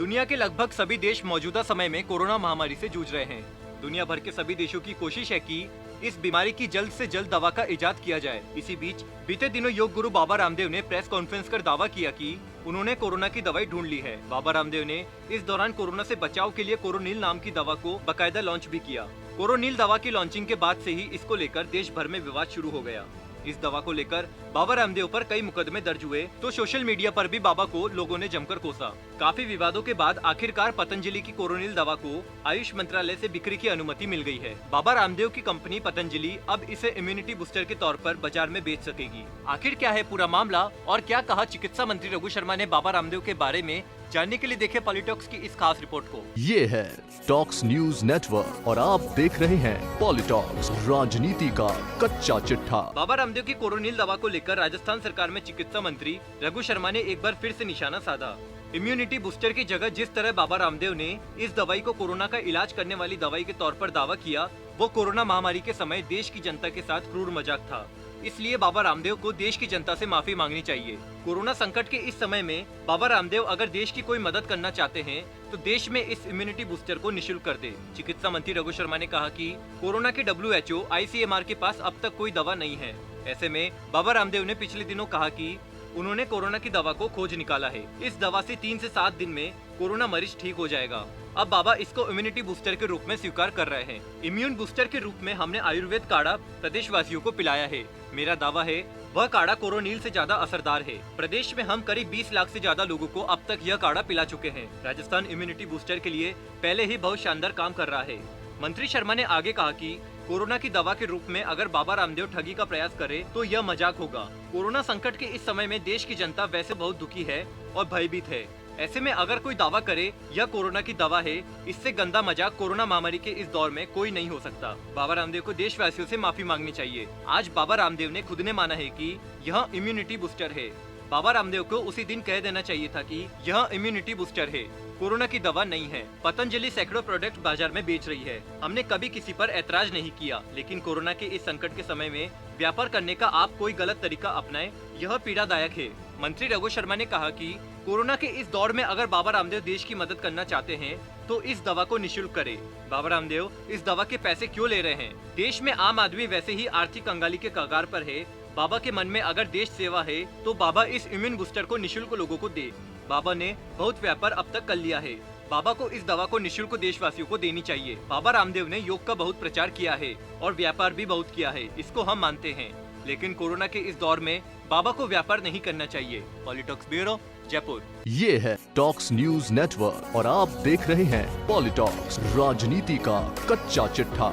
दुनिया के लगभग सभी देश मौजूदा समय में कोरोना महामारी से जूझ रहे हैं। दुनिया भर के सभी देशों की कोशिश है कि इस बीमारी की जल्द से जल्द दवा का इजाद किया जाए। इसी बीच बीते दिनों योग गुरु बाबा रामदेव ने प्रेस कॉन्फ्रेंस कर दावा किया कि उन्होंने कोरोना की दवाई ढूंढ ली है। बाबा रामदेव ने इस दौरान कोरोना से बचाव के लिए कोरोनिल नाम की दवा को बकायदा लॉन्च भी किया। कोरोनिल दवा की लॉन्चिंग के बाद से ही इसको लेकर देश भर में विवाद शुरू हो गया। इस दवा को लेकर बाबा रामदेव पर कई मुकदमे दर्ज हुए तो सोशल मीडिया पर भी बाबा को लोगों ने जमकर कोसा। काफी विवादों के बाद आखिरकार पतंजलि की कोरोनिल दवा को आयुष मंत्रालय से बिक्री की अनुमति मिल गई है। बाबा रामदेव की कंपनी पतंजलि अब इसे इम्यूनिटी बूस्टर के तौर पर बाजार में बेच सकेगी। आखिर क्या है पूरा मामला और क्या कहा चिकित्सा मंत्री रघु शर्मा ने बाबा रामदेव के बारे में, जानने के लिए देखें पॉलिटॉक्स की इस खास रिपोर्ट को। ये है टॉक्स न्यूज नेटवर्क और आप देख रहे हैं पॉलिटॉक्स, राजनीति का कच्चा चिट्ठा। बाबा रामदेव की कोरोनिल दवा को लेकर राजस्थान सरकार में चिकित्सा मंत्री रघु शर्मा ने एक बार फिर से निशाना साधा। इम्यूनिटी बूस्टर की जगह जिस तरह बाबा रामदेव ने इस दवाई को कोरोना का इलाज करने वाली दवाई के तौर पर दावा किया, वो कोरोना महामारी के समय देश की जनता के साथ क्रूर मजाक था। इसलिए बाबा रामदेव को देश की जनता से माफी मांगनी चाहिए। कोरोना संकट के इस समय में बाबा रामदेव अगर देश की कोई मदद करना चाहते हैं तो देश में इस इम्यूनिटी बूस्टर को निशुल्क कर दे। चिकित्सा मंत्री रघु शर्मा ने कहा कि कोरोना के WHO, ICMR के पास अब तक कोई दवा नहीं है। ऐसे में बाबा रामदेव ने पिछले दिनों कहा कि उन्होंने कोरोना की दवा को खोज निकाला है। इस दवा से 3 से 7 दिन में कोरोना मरीज ठीक हो जाएगा। अब बाबा इसको इम्यूनिटी बूस्टर के रूप में स्वीकार कर रहे हैं। इम्यून बूस्टर के रूप में हमने आयुर्वेद काढ़ा प्रदेशवासियों को पिलाया है। मेरा दावा है वह काढ़ा कोरोनिल से ज्यादा असरदार है। प्रदेश में हम करीब 20 लाख से ज्यादा लोगों को अब तक यह काढ़ा पिला चुके हैं। राजस्थान इम्यूनिटी बूस्टर के लिए पहले ही बहुत शानदार काम कर रहा है। मंत्री शर्मा ने आगे कहा कि कोरोना की दवा के रूप में अगर बाबा रामदेव ठगी का प्रयास करे तो यह मजाक होगा। कोरोना संकट के इस समय में देश की जनता वैसे बहुत दुखी है और भयभीत है। ऐसे में अगर कोई दावा करे यह कोरोना की दवा है, इससे गंदा मजाक कोरोना महामारी के इस दौर में कोई नहीं हो सकता। बाबा रामदेव को देशवासियों से माफी मांगनी चाहिए। आज बाबा रामदेव ने खुद ने माना है कि यह इम्यूनिटी बूस्टर है। बाबा रामदेव को उसी दिन कह देना चाहिए था कि यह इम्यूनिटी बूस्टर है, कोरोना की दवा नहीं है। पतंजलि सैकड़ों प्रोडक्ट बाजार में बेच रही है। हमने कभी किसी पर ऐतराज नहीं किया, लेकिन कोरोना के इस संकट के समय में व्यापार करने का आप कोई गलत तरीका अपनाएं, यह पीड़ादायक है। मंत्री रघु शर्मा ने कहा कि कोरोना के इस दौर में अगर बाबा रामदेव देश की मदद करना चाहते हैं तो इस दवा को निशुल्क करें। बाबा रामदेव इस दवा के पैसे क्यों ले रहे हैं? देश में आम आदमी वैसे ही आर्थिक कंगाली के कगार पर है। बाबा के मन में अगर देश सेवा है तो बाबा इस इम्यून बूस्टर को निशुल्क लोगों को दे। बाबा ने बहुत व्यापार अब तक कर लिया है। बाबा को इस दवा को निशुल्क देशवासियों को देनी चाहिए। बाबा रामदेव ने योग का बहुत प्रचार किया है और व्यापार भी बहुत किया है, इसको हम मानते हैं, लेकिन कोरोना के इस दौर में बाबा को व्यापार नहीं करना चाहिए। पॉलिटॉक्स ब्यूरो, जयपुर। ये है टॉक्स न्यूज नेटवर्क और आप देख रहे हैं पॉलिटॉक्स, राजनीति का कच्चा चिट्ठा।